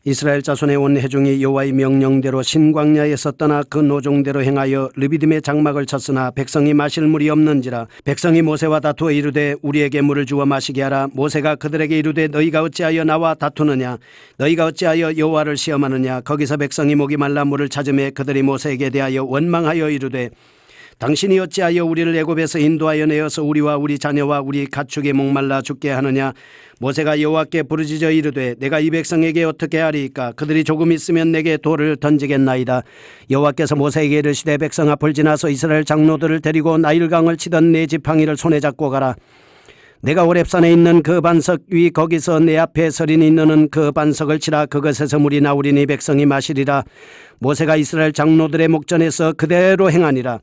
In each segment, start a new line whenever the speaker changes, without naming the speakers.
이스라엘 자손의 온 회중이 여호와의 명령대로 신광야에서 떠나 그 노종대로 행하여 르비딤의 장막을 쳤으나 백성이 마실 물이 없는지라. 백성이 모세와 다투어 이르되 우리에게 물을 주어 마시게 하라. 모세가 그들에게 이르되 너희가 어찌하여 나와 다투느냐. 너희가 어찌하여 여호와를 시험하느냐. 거기서 백성이 목이 말라 물을 찾으매 그들이 모세에게 대하여 원망하여 이르되 당신이 어찌하여 우리를 애굽에서 인도하여 내어서 우리와 우리 자녀와 우리 가축에 목말라 죽게 하느냐. 모세가 여호와께 부르짖어 이르되 내가 이 백성에게 어떻게 하리이까. 그들이 조금 있으면 내게 돌을 던지겠나이다. 여호와께서 모세에게 이르시되 백성 앞을 지나서 이스라엘 장로들을 데리고 나일강을 치던 네 지팡이를 손에 잡고 가라. 내가 호렙산에 있는 그 반석 위 거기서 내 앞에 서리니 너는 그 반석을 치라. 그것에서 물이 나오리니 백성이 마시리라. 모세가 이스라엘 장로들의 목전에서 그대로 행하니라.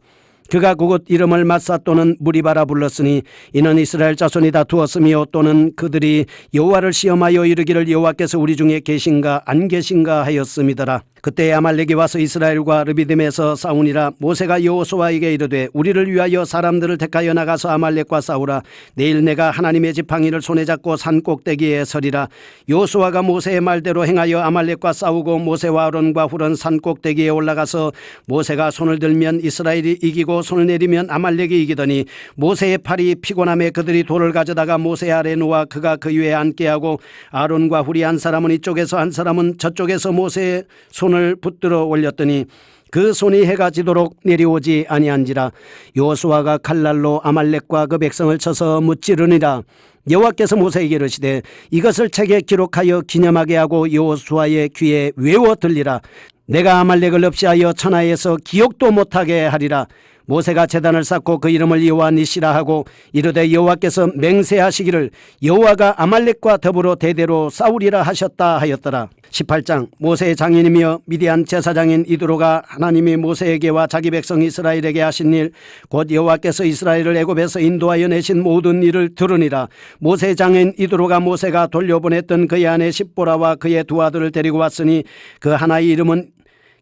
그가 그곳 이름을 마사 또는 무리바라 불렀으니 이는 이스라엘 자손이 다투었으며 또는 그들이 여호와를 시험하여 이르기를 여호와께서 우리 중에 계신가 안 계신가 하였음이더라. 그때 아말렉이 와서 이스라엘과 르비딤에서 싸우니라. 모세가 여호수아에게 이르되 우리를 위하여 사람들을 택하여 나가서 아말렉과 싸우라. 내일 내가 하나님의 지팡이를 손에 잡고 산 꼭대기에 서리라. 여호수아가 모세의 말대로 행하여 아말렉과 싸우고 모세와 아론과 훌은 산 꼭대기에 올라가서 모세가 손을 들면 이스라엘이 이기고 손을 내리면 아말렉이 이기더니 모세의 팔이 피곤함에 그들이 돌을 가져다가 모세 아래 놓아 그가 그 위에 앉게 하고 아론과 훌이 한 사람은 이쪽에서 한 사람은 저쪽에서 모세의 손을 붙들어 올렸더니 그 손이 해가 지도록 내려오지 아니한지라. 여호수아가 칼날로 아말렉과 그 백성을 쳐서 무찌르니라. 여호와께서 모세에게 이르시되 이것을 책에 기록하여 기념하게 하고 여호수아의 귀에 외워 들리라. 내가 아말렉을 없이하여 천하에서 기억도 못하게 하리라. 모세가 제단을 쌓고 그 이름을 여호와 니시라 하고 이르되 여호와께서 맹세하시기를 여호와가 아말렉과 더불어 대대로 싸우리라 하셨다 하였더라. 18장. 모세의 장인이며 미디안 제사장인 이드로가 하나님이 모세에게와 자기 백성 이스라엘에게 하신 일 곧 여호와께서 이스라엘을 애굽에서 인도하여 내신 모든 일을 들으니라. 모세의 장인 이드로가 모세가 돌려보냈던 그의 아내 십보라와 그의 두 아들을 데리고 왔으니 그 하나의 이름은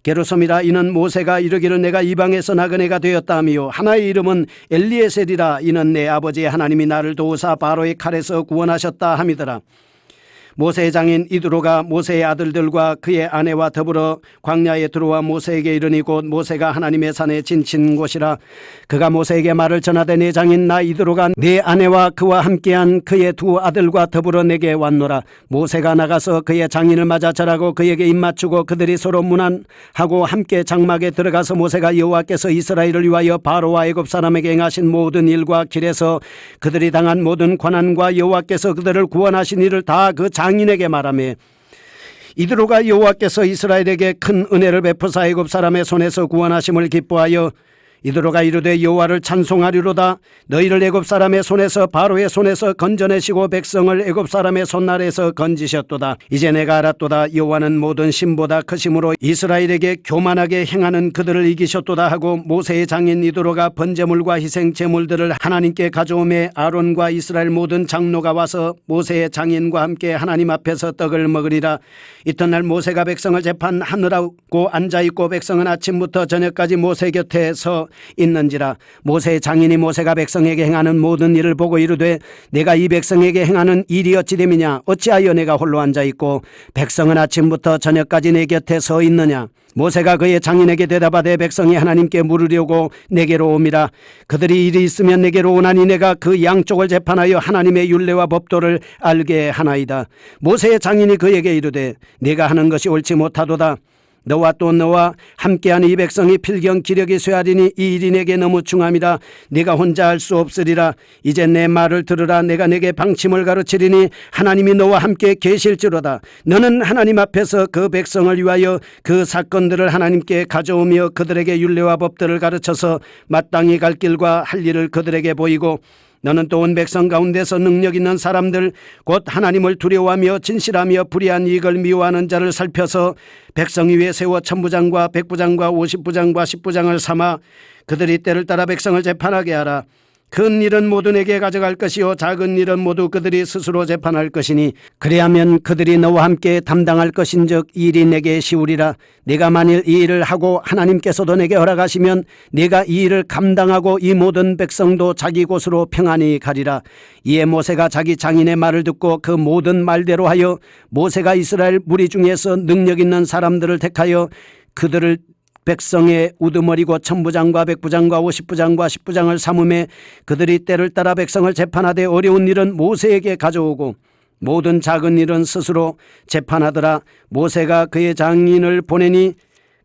게르솜이라. 이는 모세가 이르기를 내가 이방에서 나그네가 되었다며 하나의 이름은 엘리에셀이라. 이는 내 아버지 하나님이 나를 도우사 바로의 칼에서 구원하셨다 함이더라. 모세의 장인 이드로가 모세의 아들들과 그의 아내와 더불어 광야에 들어와 모세에게 이르니 곧 모세가 하나님의 산에 진친 곳이라. 그가 모세에게 말을 전하되 내 장인 나 이드로가 내 아내와 그와 함께한 그의 두 아들과 더불어 내게 왔노라. 모세가 나가서 그의 장인을 맞아 절하고 그에게 입맞추고 그들이 서로 문안하고 함께 장막에 들어가서 모세가 여호와께서 이스라엘을 위하여 바로와 애굽 사람에게 행하신 모든 일과 길에서 그들이 당한 모든 고난과 여호와께서 그들을 구원하신 일을 다 그 장인에게 말하며 이드로가 여호와께서 이스라엘에게 큰 은혜를 베푸사 애굽 사람의 손에서 구원하심을 기뻐하여 이드로가 이르되 여호와를 찬송하리로다. 너희를 애굽 사람의 손에서 바로의 손에서 건져내시고 백성을 애굽 사람의 손날에서 건지셨도다. 이제 내가 알았도다. 여호와는 모든 신보다 크심으로 이스라엘에게 교만하게 행하는 그들을 이기셨도다 하고 모세의 장인 이드로가 번제물과 희생 제물들을 하나님께 가져오매 아론과 이스라엘 모든 장로가 와서 모세의 장인과 함께 하나님 앞에서 떡을 먹으리라. 이튿날 모세가 백성을 재판하느라고 앉아있고 백성은 아침부터 저녁까지 모세 곁에 서 있는지라. 모세의 장인이 모세가 백성에게 행하는 모든 일을 보고 이르되 내가 이 백성에게 행하는 일이 어찌 됨이냐. 어찌하여 내가 홀로 앉아있고 백성은 아침부터 저녁까지 내 곁에 서 있느냐. 모세가 그의 장인에게 대답하되 백성이 하나님께 물으려고 내게로 옴이라. 그들이 일이 있으면 내게로 오나니 내가 그 양쪽을 재판하여 하나님의 율례와 법도를 알게 하나이다. 모세의 장인이 그에게 이르되 네가 하는 것이 옳지 못하도다. 너와 또 너와 함께하는 이 백성이 필경 기력이 쇠하리니 이 일이 내게 너무 중함이라. 네가 혼자 할 수 없으리라. 이제 내 말을 들으라. 내가 네게 방침을 가르치리니 하나님이 너와 함께 계실지로다. 너는 하나님 앞에서 그 백성을 위하여 그 사건들을 하나님께 가져오며 그들에게 율례와 법들을 가르쳐서 마땅히 갈 길과 할 일을 그들에게 보이고 너는 또 온 백성 가운데서 능력 있는 사람들 곧 하나님을 두려워하며 진실하며 불의한 이익을 미워하는 자를 살펴서 백성 위에 세워 천부장과 백부장과 50부장과 10부장을 삼아 그들이 때를 따라 백성을 재판하게 하라. 큰 일은 모두 내게 가져갈 것이요 작은 일은 모두 그들이 스스로 재판할 것이니 그리하면 그들이 너와 함께 담당할 것인즉 이 일이 내게 쉬우리라. 내가 만일 이 일을 하고 하나님께서도 내게 허락하시면 내가 이 일을 감당하고 이 모든 백성도 자기 곳으로 평안히 가리라. 이에 모세가 자기 장인의 말을 듣고 그 모든 말대로 하여 모세가 이스라엘 무리 중에서 능력 있는 사람들을 택하여 그들을 백성의 우두머리고 천부장과 백부장과 50부장과 10부장을 삼음에 그들이 때를 따라 백성을 재판하되 어려운 일은 모세에게 가져오고 모든 작은 일은 스스로 재판하더라. 모세가 그의 장인을 보내니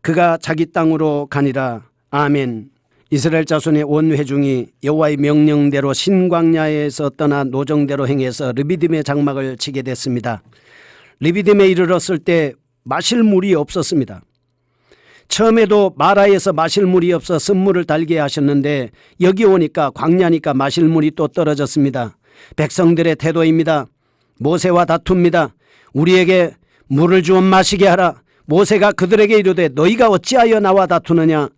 그가 자기 땅으로 가니라. 아멘. 이스라엘 자손의 온 회중이 여호와의 명령대로 신광야에서 떠나 노정대로 행해서 르비딤의 장막을 치게 됐습니다. 르비딤에 이르렀을 때 마실 물이 없었습니다. 처음에도 마라에서 마실 물이 없어 쓴물을 달게 하셨는데 여기 오니까 광야니까 마실 물이 또 떨어졌습니다. 백성들의 태도입니다. 모세와 다툽니다. 우리에게 물을 주어 마시게 하라. 모세가 그들에게 이르되 너희가 어찌하여 나와 다투느냐?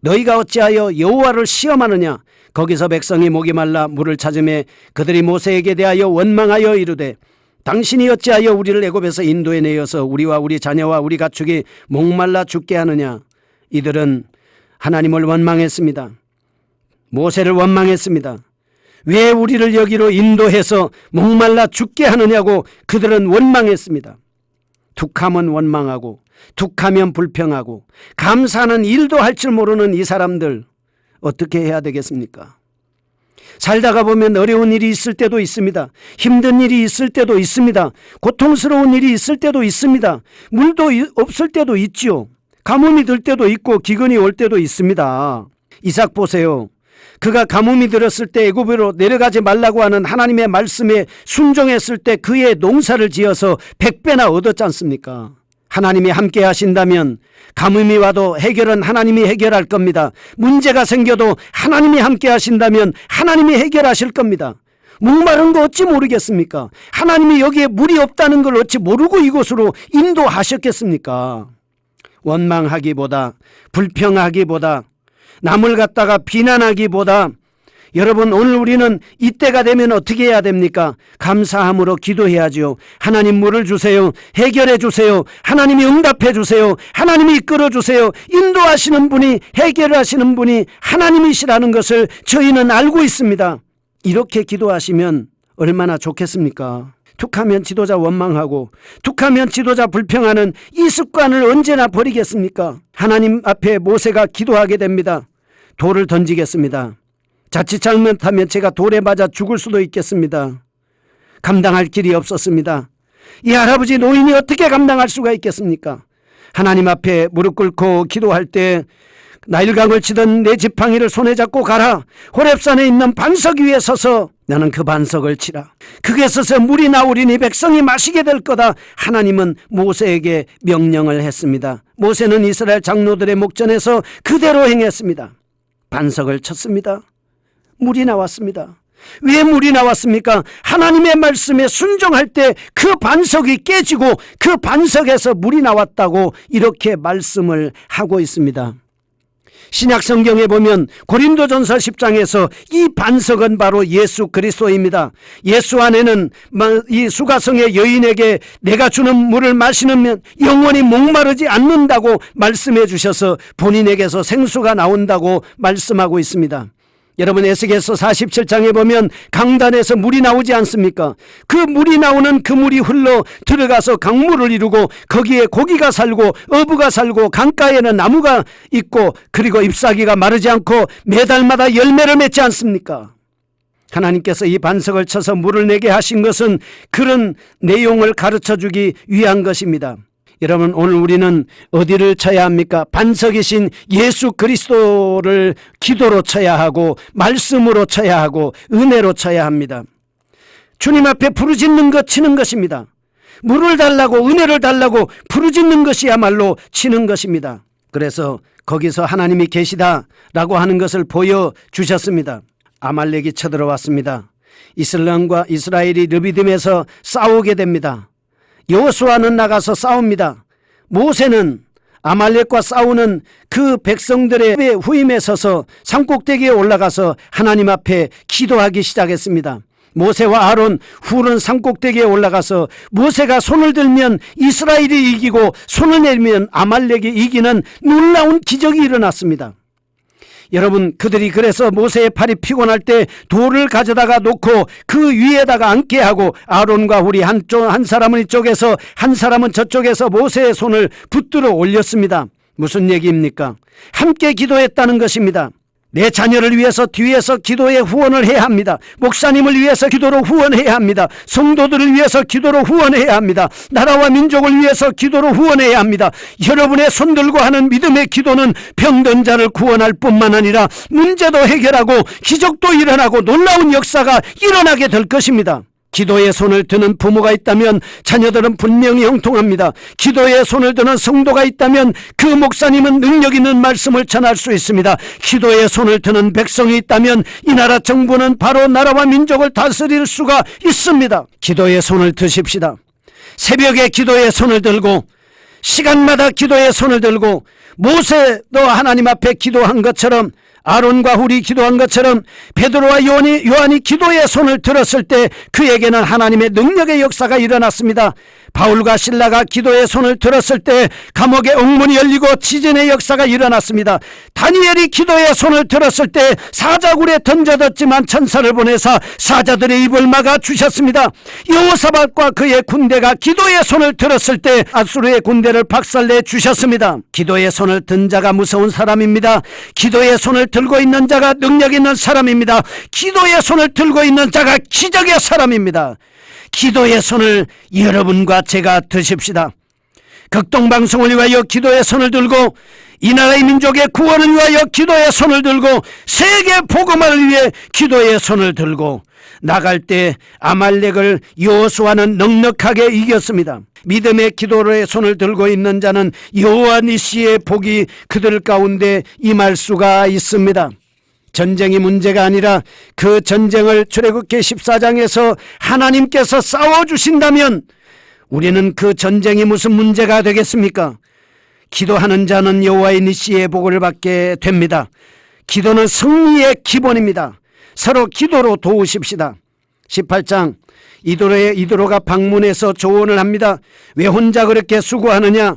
너희가 어찌하여 여호와를 시험하느냐? 거기서 백성이 목이 말라 물을 찾으매 그들이 모세에게 대하여 원망하여 이르되 당신이 어찌하여 우리를 애굽에서 인도해 내어서 우리와 우리 자녀와 우리 가축이 목말라 죽게 하느냐? 이들은 하나님을 원망했습니다. 모세를 원망했습니다. 왜 우리를 여기로 인도해서 목말라 죽게 하느냐고 그들은 원망했습니다. 툭하면 원망하고 툭하면 불평하고 감사하는 일도 할 줄 모르는 이 사람들 어떻게 해야 되겠습니까? 살다가 보면 어려운 일이 있을 때도 있습니다. 힘든 일이 있을 때도 있습니다. 고통스러운 일이 있을 때도 있습니다. 물도 없을 때도 있지요. 가뭄이 들 때도 있고 기근이 올 때도 있습니다. 이삭 보세요. 그가 가뭄이 들었을 때 애굽으로 내려가지 말라고 하는 하나님의 말씀에 순종했을 때 그의 농사를 지어서 100배나 얻었지 않습니까? 하나님이 함께 하신다면 가뭄이 와도 해결은 하나님이 해결할 겁니다. 문제가 생겨도 하나님이 함께 하신다면 하나님이 해결하실 겁니다. 목마른 거 어찌 모르겠습니까? 하나님이 여기에 물이 없다는 걸 어찌 모르고 이곳으로 인도하셨겠습니까? 원망하기보다 불평하기보다 남을 갖다가 비난하기보다 여러분 오늘 우리는 이때가 되면 어떻게 해야 됩니까? 감사함으로 기도해야죠. 하나님 물을 주세요. 해결해 주세요. 하나님이 응답해 주세요. 하나님이 이끌어 주세요. 인도하시는 분이 해결하시는 분이 하나님이시라는 것을 저희는 알고 있습니다. 이렇게 기도하시면 얼마나 좋겠습니까? 툭하면 지도자 원망하고 툭하면 지도자 불평하는 이 습관을 언제나 버리겠습니까? 하나님 앞에 모세가 기도하게 됩니다. 돌을 던지겠습니다. 자칫 잘못하면 제가 돌에 맞아 죽을 수도 있겠습니다. 감당할 길이 없었습니다. 이 할아버지 노인이 어떻게 감당할 수가 있겠습니까? 하나님 앞에 무릎 꿇고 기도할 때 나일강을 치던 내 지팡이를 손에 잡고 가라. 호렙산에 있는 반석 위에 서서 나는 그 반석을 치라. 그게 서서 물이 나오리니 백성이 마시게 될 거다. 하나님은 모세에게 명령을 했습니다. 모세는 이스라엘 장로들의 목전에서 그대로 행했습니다. 반석을 쳤습니다. 물이 나왔습니다. 왜 물이 나왔습니까? 하나님의 말씀에 순종할 때 그 반석이 깨지고 그 반석에서 물이 나왔다고 이렇게 말씀을 하고 있습니다. 신약 성경에 보면 고린도전서 10장에서 이 반석은 바로 예수 그리스도입니다. 예수 안에는 이 수가성의 여인에게 내가 주는 물을 마시면 영원히 목마르지 않는다고 말씀해 주셔서 본인에게서 생수가 나온다고 말씀하고 있습니다. 여러분 에스겔서 47장에 보면 강단에서 물이 나오지 않습니까? 그 물이 나오는 그 물이 흘러 들어가서 강물을 이루고 거기에 고기가 살고 어부가 살고 강가에는 나무가 있고 그리고 잎사귀가 마르지 않고 매달마다 열매를 맺지 않습니까? 하나님께서 이 반석을 쳐서 물을 내게 하신 것은 그런 내용을 가르쳐주기 위한 것입니다. 여러분 오늘 우리는 어디를 쳐야 합니까? 반석이신 예수 그리스도를 기도로 쳐야 하고 말씀으로 쳐야 하고 은혜로 쳐야 합니다. 주님 앞에 부르짖는 것 치는 것입니다. 물을 달라고 은혜를 달라고 부르짖는 것이야말로 치는 것입니다. 그래서 거기서 하나님이 계시다라고 하는 것을 보여주셨습니다. 아말렉이 쳐들어왔습니다. 이스라엘이 르비딤에서 싸우게 됩니다. 여호수아는 나가서 싸웁니다. 모세는 아말렉과 싸우는 그 백성들의 후임에 서서 산꼭대기에 올라가서 하나님 앞에 기도하기 시작했습니다. 모세와 아론 훌은 산꼭대기에 올라가서 모세가 손을 들면 이스라엘이 이기고 손을 내리면 아말렉이 이기는 놀라운 기적이 일어났습니다. 여러분, 그들이 그래서 모세의 팔이 피곤할 때 돌을 가져다가 놓고 그 위에다가 앉게 하고 아론과 훌이 한 사람은 이쪽에서 한 사람은 저쪽에서 모세의 손을 붙들어 올렸습니다. 무슨 얘기입니까? 함께 기도했다는 것입니다. 내 자녀를 위해서 뒤에서 기도에 후원을 해야 합니다. 목사님을 위해서 기도로 후원해야 합니다. 성도들을 위해서 기도로 후원해야 합니다. 나라와 민족을 위해서 기도로 후원해야 합니다. 여러분의 손들고 하는 믿음의 기도는 병든 자를 구원할 뿐만 아니라 문제도 해결하고 기적도 일어나고 놀라운 역사가 일어나게 될 것입니다. 기도에 손을 드는 부모가 있다면 자녀들은 분명히 형통합니다. 기도에 손을 드는 성도가 있다면 그 목사님은 능력 있는 말씀을 전할 수 있습니다. 기도에 손을 드는 백성이 있다면 이 나라 정부는 바로 나라와 민족을 다스릴 수가 있습니다. 기도에 손을 드십시다. 새벽에 기도에 손을 들고 시간마다 기도에 손을 들고 모세도 하나님 앞에 기도한 것처럼 아론과 훌이 기도한 것처럼 베드로와 요한이 기도의 손을 들었을 때 그에게는 하나님의 능력의 역사가 일어났습니다. 바울과 실라가 기도의 손을 들었을 때 감옥의 옥문이 열리고 지진의 역사가 일어났습니다. 다니엘이 기도의 손을 들었을 때 사자굴에 던져졌지만 천사를 보내사 사자들의 입을 막아 주셨습니다. 여호사밧과 그의 군대가 기도의 손을 들었을 때 아수르의 군대를 박살내 주셨습니다. 기도의 손을 든 자가 무서운 사람입니다. 기도의 손을 들고 있는 자가 능력 있는 사람입니다. 기도의 손을 들고 있는 자가 기적의 사람입니다. 기도의 손을 여러분과 제가 드십시다. 극동방송을 위하여 기도의 손을 들고 이 나라의 민족의 구원을 위하여 기도의 손을 들고 세계 복음화를 위해 기도의 손을 들고 나갈 때 아말렉을 여호수아는 넉넉하게 이겼습니다. 믿음의 기도의 손을 들고 있는 자는 여호와 니시의 복이 그들 가운데 임할 수가 있습니다. 전쟁이 문제가 아니라 그 전쟁을 출애굽기 14장에서 하나님께서 싸워주신다면 우리는 그 전쟁이 무슨 문제가 되겠습니까? 기도하는 자는 여호와의 니시의 복을 받게 됩니다. 기도는 승리의 기본입니다. 서로 기도로 도우십시다. 18장 이도로가 방문해서 조언을 합니다. 왜 혼자 그렇게 수고하느냐?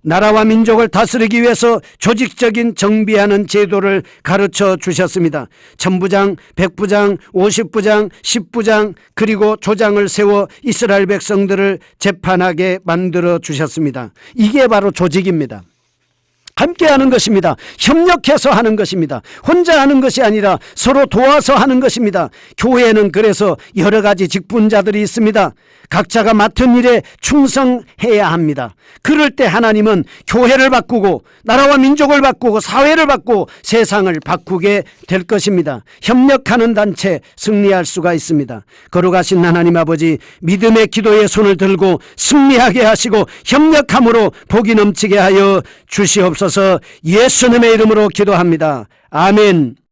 나라와 민족을 다스리기 위해서 조직적인 정비하는 제도를 가르쳐 주셨습니다. 천부장, 백부장, 50부장, 10부장 그리고 조장을 세워 이스라엘 백성들을 재판하게 만들어 주셨습니다. 이게 바로 조직입니다. 함께 하는 것입니다. 협력해서 하는 것입니다. 혼자 하는 것이 아니라 서로 도와서 하는 것입니다. 교회에는 그래서 여러 가지 직분자들이 있습니다. 각자가 맡은 일에 충성해야 합니다. 그럴 때 하나님은 교회를 바꾸고 나라와 민족을 바꾸고 사회를 바꾸고 세상을 바꾸게 될 것입니다. 협력하는 단체 승리할 수가 있습니다. 거룩하신 하나님 아버지, 믿음의 기도에 손을 들고 승리하게 하시고 협력함으로 복이 넘치게 하여 주시옵소서. 예수님의 이름으로 기도합니다. 아멘.